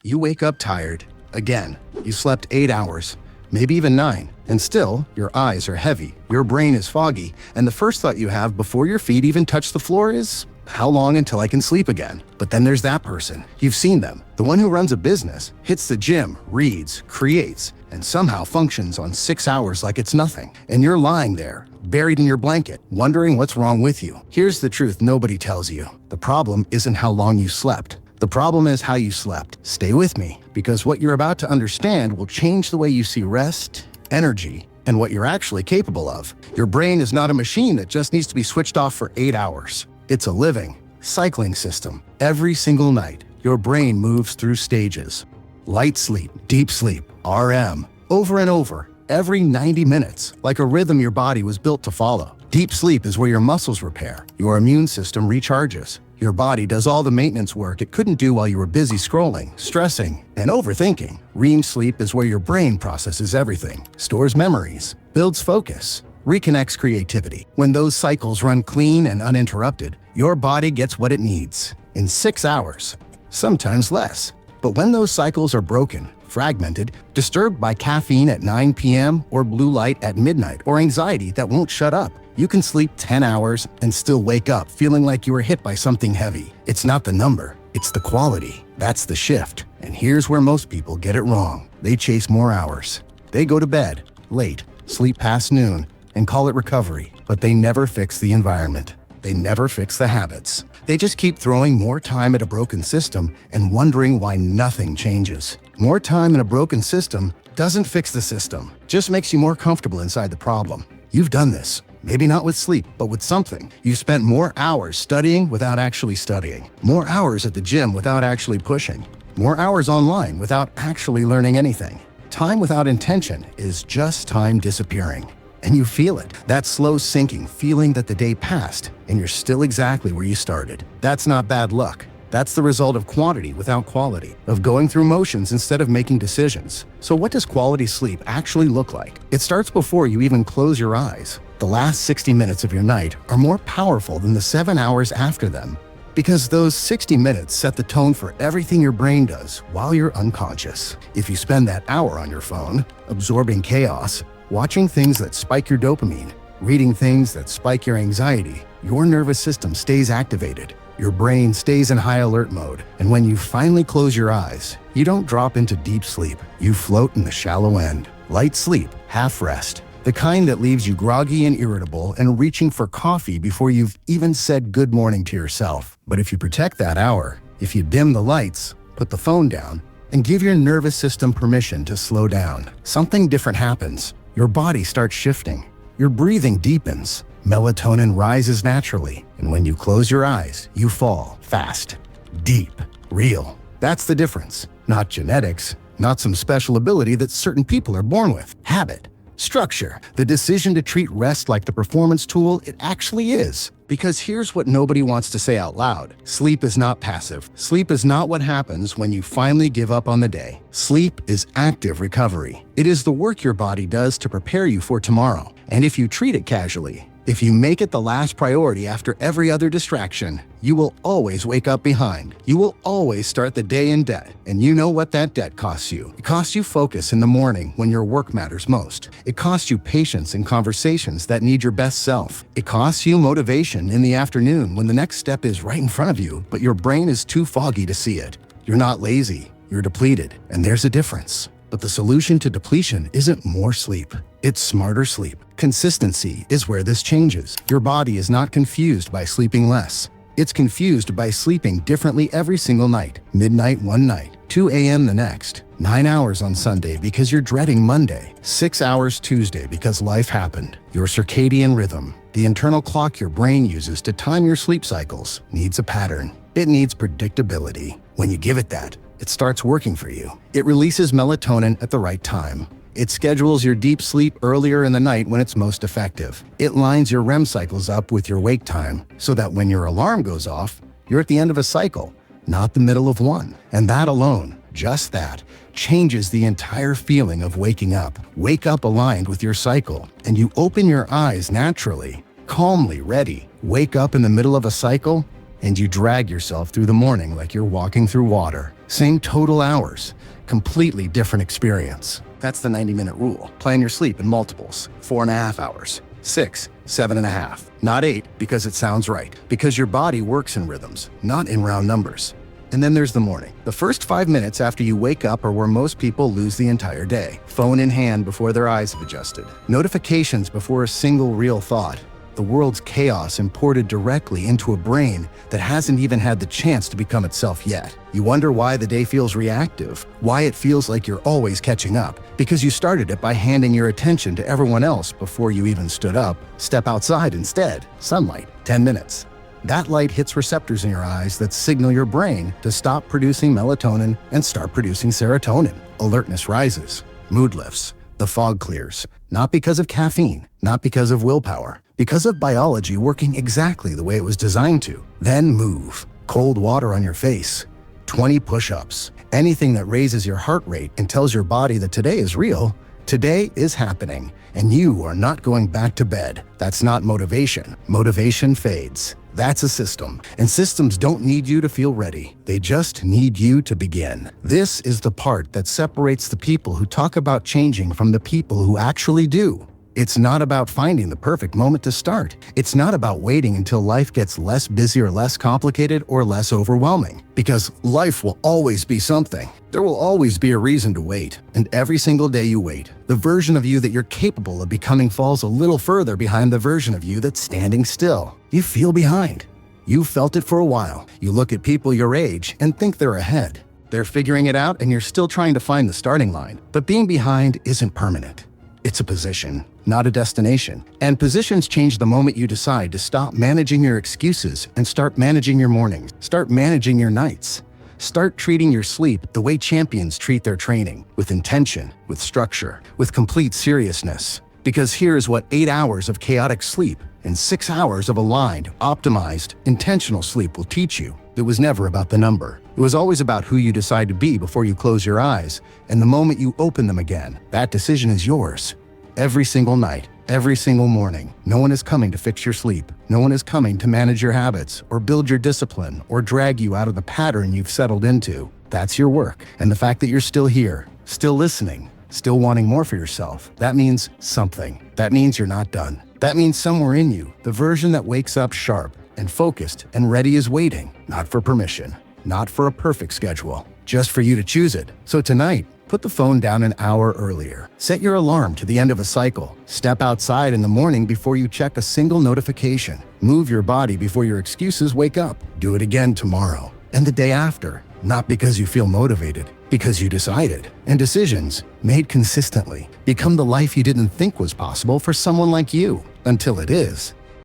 You wake up tired. Again. You slept 8 hours, maybe even 9, and still, your eyes are heavy, your brain is foggy, and the first thought you have before your feet even touch the floor is, how long until I can sleep again? But then there's that person. You've seen them. The one who runs a business, hits the gym, reads, creates, and somehow functions on 6 hours like it's nothing. And you're lying there, buried in your blanket, wondering what's wrong with you. Here's the truth nobody tells you. The problem isn't how long you slept. The problem is how you slept. Stay with me, because what you're about to understand will change the way you see rest, energy, and what you're actually capable of. Your brain is not a machine that just needs to be switched off for 8 hours. It's a living, cycling system. Every single night, your brain moves through stages. Light sleep, deep sleep, REM, over and over, every 90 minutes, like a rhythm your body was built to follow. Deep sleep is where your muscles repair, your immune system recharges. Your body does all the maintenance work it couldn't do while you were busy scrolling, stressing, and overthinking. REM sleep is where your brain processes everything, stores memories, builds focus, reconnects creativity. When those cycles run clean and uninterrupted, your body gets what it needs in 6 hours, sometimes less. But when those cycles are broken, fragmented, disturbed by caffeine at 9 p.m. or blue light at midnight or anxiety that won't shut up, you can sleep 10 hours and still wake up feeling like you were hit by something heavy. It's not the number, it's the quality. That's the shift. And here's where most people get it wrong. They chase more hours. They go to bed late, sleep past noon, and call it recovery. But they never fix the environment. They never fix the habits. They just keep throwing more time at a broken system and wondering why nothing changes. More time in a broken system doesn't fix the system, just makes you more comfortable inside the problem. You've done this. Maybe not with sleep, but with something. You spent more hours studying without actually studying. More hours at the gym without actually pushing. More hours online without actually learning anything. Time without intention is just time disappearing. And you feel it, that slow sinking feeling that the day passed and you're still exactly where you started. That's not bad luck. That's the result of quantity without quality, of going through motions instead of making decisions. So what does quality sleep actually look like? It starts before you even close your eyes. The last 60 minutes of your night are more powerful than the 7 hours after them, because those 60 minutes set the tone for everything your brain does while you're unconscious. If you spend that hour on your phone, absorbing chaos, watching things that spike your dopamine, reading things that spike your anxiety, your nervous system stays activated. Your brain stays in high alert mode, and when you finally close your eyes, you don't drop into deep sleep. You float in the shallow end. Light sleep, half rest. The kind that leaves you groggy and irritable and reaching for coffee before you've even said good morning to yourself. But if you protect that hour, if you dim the lights, put the phone down, and give your nervous system permission to slow down, something different happens. Your body starts shifting. Your breathing deepens. Melatonin rises naturally, and when you close your eyes, you fall fast, deep, real. That's the difference. Not genetics, not some special ability that certain people are born with. Habit, structure, the decision to treat rest like the performance tool it actually is. Because here's what nobody wants to say out loud. Sleep is not passive. Sleep is not what happens when you finally give up on the day. Sleep is active recovery. It is the work your body does to prepare you for tomorrow. And if you treat it casually, if you make it the last priority after every other distraction, you will always wake up behind. You will always start the day in debt. And you know what that debt costs you. It costs you focus in the morning when your work matters most. It costs you patience in conversations that need your best self. It costs you motivation in the afternoon when the next step is right in front of you, but your brain is too foggy to see it. You're not lazy, you're depleted, and there's a difference. But the solution to depletion isn't more sleep. It's smarter sleep. Consistency is where this changes. Your body is not confused by sleeping less. It's confused by sleeping differently every single night. Midnight one night, 2 a.m. the next. 9 hours on Sunday because you're dreading Monday. 6 hours Tuesday because life happened. Your circadian rhythm, the internal clock your brain uses to time your sleep cycles, needs a pattern. It needs predictability. When you give it that, it starts working for you. It releases melatonin at the right time. It schedules your deep sleep earlier in the night when it's most effective. It lines your REM cycles up with your wake time so that when your alarm goes off, you're at the end of a cycle, not the middle of one. And that alone, just that, changes the entire feeling of waking up. Wake up aligned with your cycle, and you open your eyes naturally, calmly ready. Wake up in the middle of a cycle, and you drag yourself through the morning like you're walking through water. Same total hours, completely different experience. That's the 90-minute rule. Plan your sleep in multiples, 4.5 hours, 6, 7.5, not 8 because it sounds right, because your body works in rhythms, not in round numbers. And then there's the morning. The first 5 minutes after you wake up are where most people lose the entire day. Phone in hand before their eyes have adjusted. Notifications before a single real thought. The world's chaos imported directly into a brain that hasn't even had the chance to become itself yet. You wonder why the day feels reactive, why it feels like you're always catching up, because you started it by handing your attention to everyone else before you even stood up. Step outside instead. Sunlight, 10 minutes. That light hits receptors in your eyes that signal your brain to stop producing melatonin and start producing serotonin. Alertness rises. Mood lifts. The fog clears. Not because of caffeine, not because of willpower, because of biology working exactly the way it was designed to. Then move. Cold water on your face. 20 push-ups. Anything that raises your heart rate and tells your body that today is real, today is happening, and you are not going back to bed. That's not motivation. Motivation fades. That's a system, and systems don't need you to feel ready. They just need you to begin. This is the part that separates the people who talk about changing from the people who actually do. It's not about finding the perfect moment to start. It's not about waiting until life gets less busy or less complicated or less overwhelming. Because life will always be something. There will always be a reason to wait. And every single day you wait, the version of you that you're capable of becoming falls a little further behind the version of you that's standing still. You feel behind. You've felt it for a while. You look at people your age and think they're ahead. They're figuring it out and you're still trying to find the starting line. But being behind isn't permanent. It's a position, not a destination. And positions change the moment you decide to stop managing your excuses and start managing your mornings. Start managing your nights. Start treating your sleep the way champions treat their training, with intention, with structure, with complete seriousness. Because here's what 8 hours of chaotic sleep and 6 hours of aligned, optimized, intentional sleep will teach you. It was never about the number. It was always about who you decide to be before you close your eyes, and the moment you open them again. That decision is yours. Every single night, every single morning. No one is coming to fix your sleep. No one is coming to manage your habits, or build your discipline, or drag you out of the pattern you've settled into. That's your work. And the fact that you're still here, still listening, still wanting more for yourself, that means something. That means you're not done. That means somewhere in you, the version that wakes up sharp and focused and ready is waiting, not for permission, not for a perfect schedule, just for you to choose it. So tonight, put the phone down an hour earlier. Set your alarm to the end of a cycle. Step outside in the morning before you check a single notification. Move your body before your excuses wake up. Do it again tomorrow and the day after, not because you feel motivated, because you decided. And decisions, made consistently, become the life you didn't think was possible for someone like you, until it is.